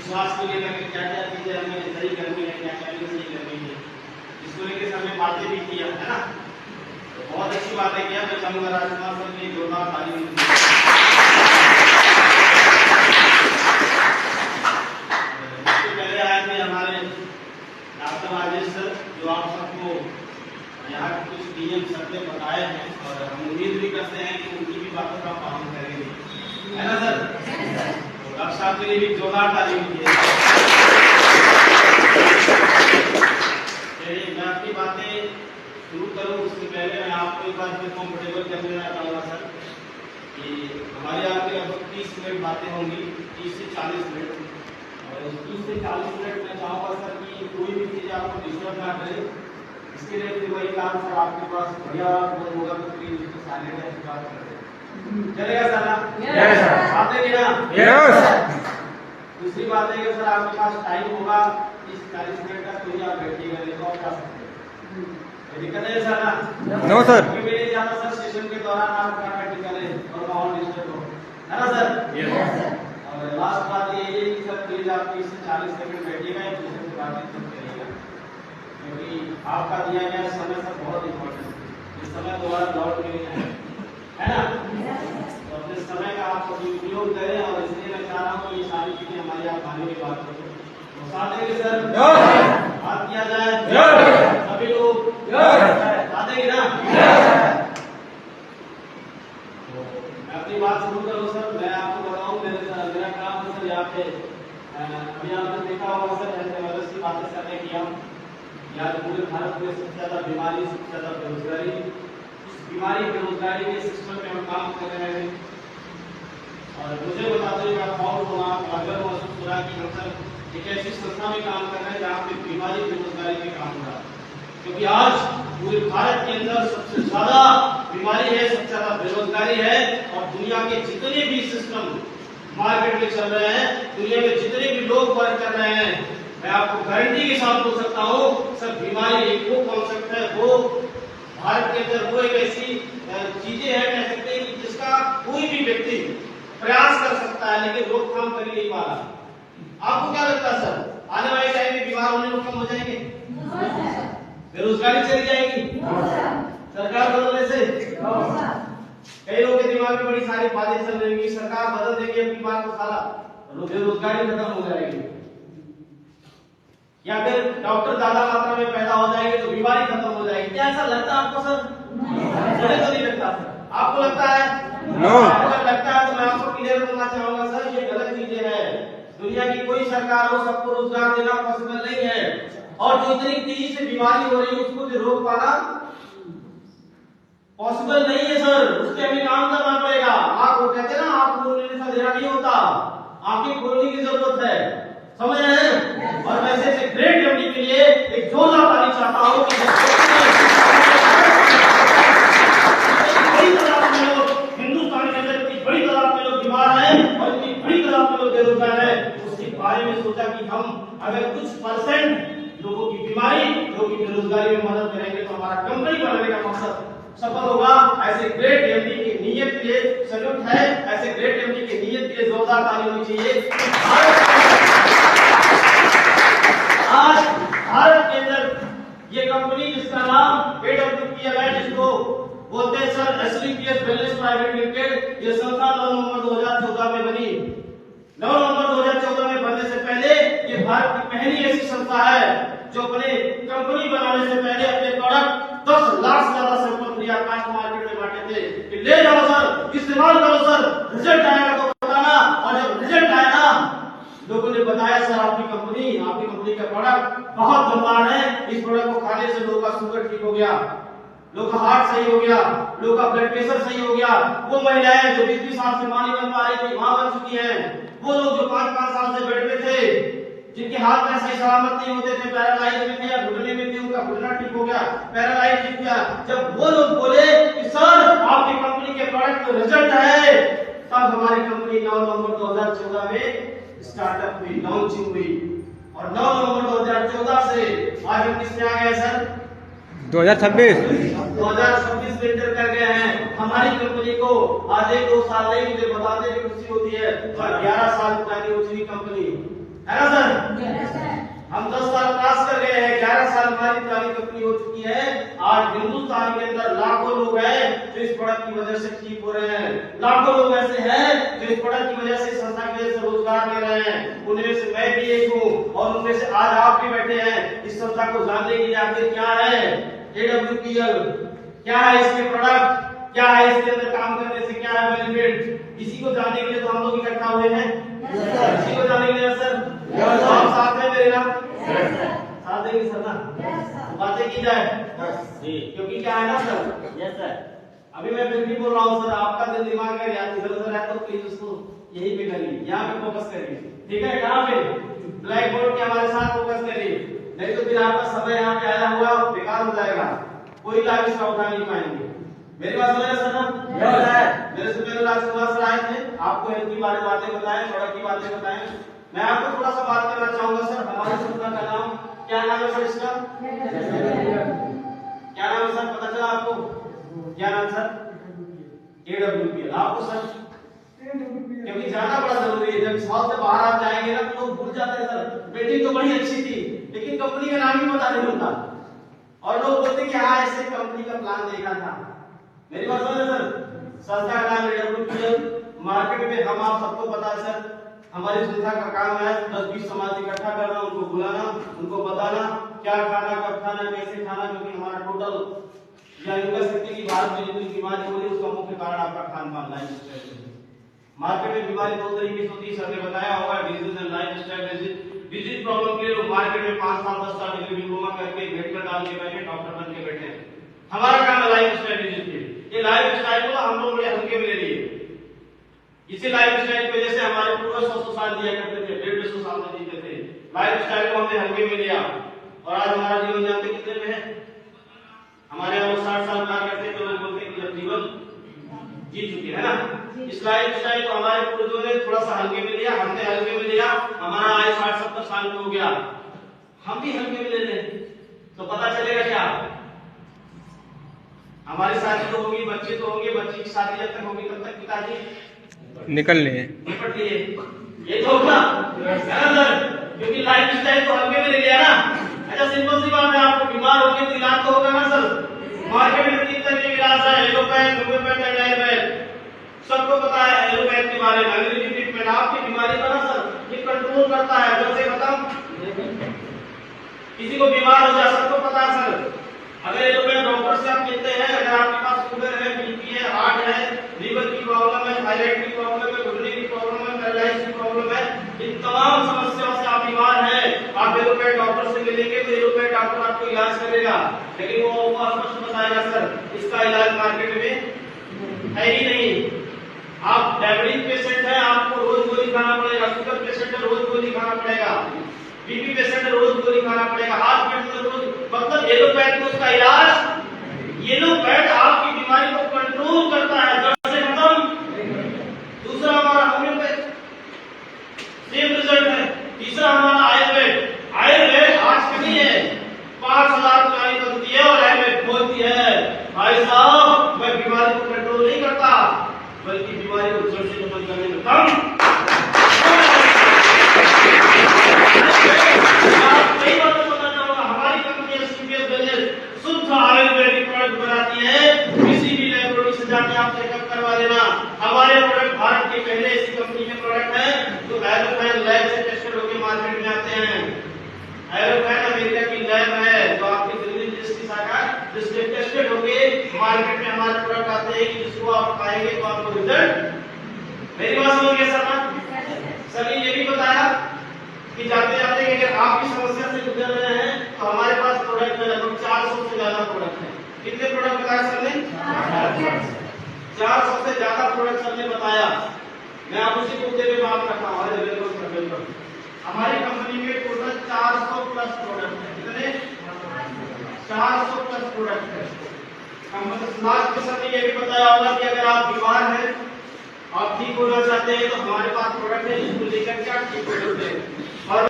विश्वास को लेकर के क्या क्या चीजें हमें सही करनी है, क्या क्या नहीं सही करनी है, इसको लेकर हमें बातें भी किया है ना। तो बहुत अच्छी बातें किया। मैं चाहूंगा राजकुमार सर की जोरदार ताली। इससे पहले आए थे हमारे डॉक्टर राजेश सर, जो आप सबको यहाँ कुछ नियम शर्तें बताए हैं और हम उम्मीद भी करते हैं कि उनकी भी बातों का पालन करेंगे, है ना सर? तो डॉक्टर साहब के लिए भी जोरदार ताली दीजिए। मैं अपनी बातें शुरू करूँ उससे पहले मैं आपको एक बार फिर कंफर्टेबल कर लेना चाहूँगा सर कि हमारे यहाँ पे लगभग 30 मिनट बातें होंगी, 30 से 40 मिनट। और 30 से 40 मिनट मैं चाहूँगा सर कि कोई भी चीज़ आपको डिस्टर्ब ना करे। इसके लिए फिर वही काम सर आपके पास बढ़िया होगा तो प्लीज उसको साइलेंट है बात करते चलेगा सर ना? Yes sir. बात है कि ना? यस। दूसरी बात है कि सर आपके पास टाइम होगा 30-40 मिनट का, तो ही आप बैठिएगा, नहीं तो आप जा सकते हैं। दिक्कत है सर ना? No sir. क्योंकि मेरे ज्यादा सर सेशन के दौरान आप क्या करें और माहौल डिस्टर्ब हो, है ना सर? Yes sir. और लास्ट बात ये है कि सर प्लीज आप 30 से 40 सेकंड बैठिएगा, एक दूसरे से बातचीत करिएगा, क्योंकि आपका दिया गया समय सर बहुत इम्पोर्टेंट है। इस समय दोबारा लौट के नहीं आए, है ना? तो अपने समय का आप उपयोग करें और इसलिए मैं चाह रहा हूँ ये सारी चीजें हमारी आप खाने की बात करें तो साथ देंगे सर, बात किया जाए सभी लोग साथ देंगे ना? मैं अपनी बात शुरू करूँ सर। मैं आपको बताऊँ मेरा काम है सर यहाँ पे अभी आपने देखा होगा सर ऐसे वायरस की बातें करने किया या पूरे भारत में सबसे ज्यादा बीमारी, सबसे ज्यादा बेरोजगारी, इस बीमारी बेरोजगारी के सिस्टम में हम काम कर रहे हैं। और मुझे बताते हुए मैं प्राउड होना गर्व महसूस हो रहा है कि हम सर एक ऐसी संस्था में काम कर रहे हैं जहाँ पे बीमारी बेरोजगारी में काम हो रहा है, क्योंकि आज पूरे भारत के अंदर सबसे ज्यादा बीमारी है, सबसे ज्यादा बेरोजगारी है। और दुनिया के जितने भी सिस्टम मार्केट में चल रहे हैं, दुनिया में जितने भी लोग वर्क कर रहे हैं, मैं आपको गारंटी के साथ बोल सकता हूँ सर बीमारी एक वो कॉन्सेप्ट है, वो भारत के अंदर वो एक ऐसी चीजें हैं कह सकते हैं कि जिसका कोई भी व्यक्ति प्रयास कर सकता है लेकिन रोकथाम कर ही नहीं पा रहा। आपको क्या लगता है सर आने वाले टाइम में बीमार होने में कम हो जाएंगे? बेरोजगारी चली जाएगी सरकार बदलने से? कई लोगों के दिमाग में बड़ी सारी बातें चल रही, सरकार बदल देगी अपनी बात को, सारा बेरोजगारी खत्म हो जाएगी, या फिर डॉक्टर ज्यादा मात्रा में पैदा हो जाएंगे तो बीमारी खत्म हो जाएगी। क्या ऐसा लगता है आपको सर? मुझे तो नहीं लगता सर। आपको लगता है? नो। अगर लगता है तो मैं आपको क्लियर करना चाहूंगा सर ये गलत चीजें हैं। दुनिया की कोई सरकार हो सबको रोजगार देना पॉसिबल नहीं है, और जो इतनी तेजी से बीमारी हो रही है उसको भी रोक पाना पॉसिबल नहीं है सर। उसके हमें काम करना पड़ेगा। आप वो कहते हैं ना आप खोलने से अंधेरा नहीं होता, आपकी खोलने की जरूरत है, समझ रहे हैं? और मैं से ग्रेट एमडी के लिए एक जोरदार ताली चाहता हूं कि बड़ी तादाद में लोग हिंदुस्तान के अंदर इतनी बड़ी तादाद में लोग बीमार हैं और इतनी बड़ी तादाद में लोग बेरोजगार हैं, उसके बारे में सोचा कि हम अगर कुछ परसेंट लोगों की बीमारी, लोगों की बेरोजगारी में मदद करेंगे तो हमारा कंपनी बनाने का मकसद सफल होगा। ऐसे ग्रेट एमडी की नीयत के लिए सैल्यूट है, ऐसे ग्रेट एमडी की नीयत के लिए जोरदार ताली होनी चाहिए। आज भारत के अंदर ये कंपनी जिसका नाम AWPL है, जिसको बोलते हैं sir SVPS wellness private limited, ये संस्था 9 नवंबर 2014 में बनी। 9 नवंबर 2014 में बनने से पहले ये भारत की पहली ऐसी संस्था है जो अपने कंपनी बनाने से पहले अपने प्रोडक्ट 10 लाख से ज्यादा sample free of cost market में बांटे थे कि ले जाओ सर, इस्तेमाल करो सर, रिजल्ट आएगा तो बताना। और जब रिजल्ट आया लोगों ने बताया सर आपकी कंपनी का प्रोडक्ट बहुत दमदार है, इस प्रोडक्ट को खाने से लोगों का शुगर ठीक हो गया, लोगों का हार्ट सही हो गया, लोगों का ब्लड प्रेशर सही हो गया। वो महिलाएं जो 20 साल से मां नहीं बन पा रही थी मां बन चुकी हैं, वो लोग जो 5-5 साल से बेड में थे, जिनके हाथ में सही सलामत नहीं होते थे, पैरालाइज में थे या घुटने में थे, उनका घुटना ठीक हो गया, पैरालाइज ठीक हुआ। जब वो लोग बोले कि सर आपकी कंपनी के प्रोडक्ट में रिजल्ट है, तब हमारी कंपनी 9 नवंबर 2014 में स्टार्टअप हुई, लॉन्चिंग हुई। और 9 नवंबर 2014 से आज हम किसमें आ गए सर? 2026 में एंटर कर गए हैं। हमारी कंपनी को आज 1-2 साल नहीं मुझे बताने की खुशी होती है, 11 साल पुरानी हो चुकी कंपनी। है ना सर? हम 10 साल क्रॉस कर गए हैं, 11 साल हमारी पुरानी कंपनी हो चुकी है। आज हिंदुस्तान के अंदर लाखों लोग हैं जो इस प्रोडक्ट की वजह से ठीक हो रहे हैं, लाखों लोग ऐसे हैं जो इस प्रोडक्ट की वजह से, संस्था की वजह से रोजगार ले रहे हैं। उनमें से मैं भी एक हूँ और उनमें से आज आप भी बैठे हैं इस संस्था को जानने के लिए। आखिर क्या है AWPL, क्या है इसके प्रोडक्ट, क्या है इसके अंदर काम करने से क्या है बेनिफिट, इसी को जानने के लिए तो हम लोग इकट्ठा हुए हैं। इसी को जानने के लिए सर आप साथ में मेरे नाम साथ देंगे सर ना, बातें की जाए जी, क्योंकि क्या है ना सर, यस सर, अभी मैं फिर भी बोल रहा हूँ सर, आपका दिल दिमाग है यार इधर उधर है तो प्लीज उसको यहीं पे करिए, यहाँ पे फोकस करिए, ठीक है? कहाँ पे? ब्लैक बोर्ड के हमारे साथ फोकस करिए, नहीं तो फिर आपका समय यहाँ पे आया हुआ बेकार हो जाएगा, कोई लाभ इसका उठा नहीं पाएंगे। मेरी बात समझ रहे सर ना? मेरे से पहले राजकुमार सर आए थे, आपको हेल्थ की बातें बताएं, प्रोडक्ट की बातें बताएं। मैं आपको थोड़ा सा बात करना चाहूंगा सर, हमारे संस्था का नाम क्या नाम है सर इसका? क्या नाम है सर, पता चला आपको? क्या नाम सर? AWPL। आपको सर? क्योंकि जानना बड़ा जरूरी है, जब इस हॉल से बाहर आप जाएंगे ना तो लोग भूल जाते हैं सर, मीटिंग तो बड़ी अच्छी थी लेकिन कंपनी का नाम ही पता नहीं होता और लोग बोलते कि हाँ ऐसे कंपनी का प्लान देखा था। मेरी बात समझ सर, संस्था का नाम AWPL। मार्केट में हम आप सबको पता है सर, हमारी संस्था का काम है 10-20 समाज इकट्ठा करना, उनको बुलाना, उनको बताना क्या खाना, कब खाना, कैसे खाना, क्योंकि हमारा टोटल या यूं कह सकते हैं कि भारत में जितनी बीमारी हो रही है उसका मुख्य कारण आपका खान पान, लाइफ स्टाइल। मार्केट में बीमारी दो तरीके से होती है, सर ने बताया होगा, disease and life style disease. Disease problem के लिए लोग मार्केट में 5 साल 10 साल डिग्री डिप्लोमा करके मेडिकल डाल के बैठे, डॉक्टर बन के बैठे हैं। हमारा काम है लाइफ स्टाइल डिजीज के। ये लाइफ स्टाइल को हम लोग बड़े हल्के में ले लिए, इसी लाइफ स्टाइल की वजह से हमारे पूर्वज 100 साल जिया करते थे, 150 साल में जीते थे। लाइफ स्टाइल को हमने हल्के में लिया और आज हमारा जीवन जानते कितने में है? हमारे यहाँ 60 साल का करते तो लोग बोलते हैं कि जब जीवन जी चुके हैं ना। इस लाइफ स्टाइल को हमारे पूर्वजों ने थोड़ा सा हल्के में लिया, हमने हल्के में लिया, हमारा आयु 60-70 साल हो गया, हम भी हल्के में ले लें तो पता चलेगा क्या? हमारी शादी तो होगी, बच्चे तो होंगे, बच्चे की शादी जब तक होगी तब तक पिताजी निकल लिए निपट लिए, ये तो होगा सर, क्योंकि लाइफ स्टाइल तो हल्के में ले लिया ना। अच्छा सिंपल सी बात है, आपको बीमार होगे तो इलाज तो होगा ना सर। मार्केट में 3 तरह के इलाज है, एलोपैथ, होम्योपैथ एंड आयुर्वेद। सबको पता है एलोपैथ के बारे में, अंग्रेजी ट्रीटमेंट आपकी बीमारी का ना सर ये कंट्रोल करता है, जड़ से खत्म। किसी को बीमार हो जाए सबको पता है सर, अगर एलोपैथ डॉक्टर से आप मिलते हैं, अगर आपके पास शुगर है, बीपी है, हार्ट है, लीवर की प्रॉब्लम है, थायराइड की प्रॉब्लम है, घुटने की प्रॉब्लम है, पैरालाइसिस की प्रॉब्लम है, इन तमाम समस्याओं से आप बीमार हैं, आप एलोपैथ डॉक्टर से मिलेंगे तो एलोपैथ डॉक्टर आपको इलाज करेगा, लेकिन वो स्पष्ट बताएगा सर इसका इलाज मार्केट में है ही नहीं। आप डायबिटीज पेशेंट हैं, आपको रोज गोली खाना पड़ेगा, शुगर पेशेंट है रोज गोली खाना पड़ेगा, बीपी पेशेंट है रोज गोली खाना पड़ेगा, हार्ट पेशेंट है रोज, मतलब एलोपैथ में उसका इलाज, एलोपैथ आपकी बीमारी को कंट्रोल करता है, जड़ से खत्म। दूसरा हमारा होम्योपैथ सेम रिजल्ट है। तीसरा हमारा आयुर्वेद, आयुर्वेद आज की नहीं है, 5000 पुरानी पद्धति है और आयुर्वेद बोलती है भाई साहब मैं बीमारी को कंट्रोल नहीं करता बल्कि बीमारी को जड़ से खत्म करने में काम। हमारी कंपनी सीपीएस वेलनेस शुद्ध आयुर्वेदिक प्रोडक्ट बनाती है, किसी भी लैबोरेटरी से जाके आप चेकअप करवा लेना। हमारे प्रोडक्ट भारत के पहले ऐसी कंपनी के प्रोडक्ट हैं जो एलोफैन लैब से टेस्टेड होकर मार्केट में आते हैं। एलोफैन अमेरिका की लैब है जो आपकी दिल्ली की शाखा जिससे टेस्टेड होकर मार्केट में हमारे प्रोडक्ट आते हैं, जिसको आप खाएंगे तो आपको रिजल्ट। मेरी बात समझ गए सर? सर ने ये भी बताया कि जाते जाते अगर आपकी समस्या से गुजर रहे हैं तो हमारे पास प्रोडक्ट है लगभग 400 से ज्यादा प्रोडक्ट है। कितने प्रोडक्ट बताया सर ने? 400 से ज्यादा प्रोडक्ट सर ने बताया। मैं आप उसी मुद्दे पे बात करता हूँ। बिल्कुल हमारी कंपनी में टोटल 400 प्लस प्रोडक्ट है। कितने? 400 प्लस प्रोडक्ट है। लास्ट में सर ने ये भी बताया होगा कि अगर आप बीमार हैं, आप ठीक होना चाहते हैं तो हमारे पास प्रोडक्ट है जिसको लेकर के आप ठीक हो सकते हैं। और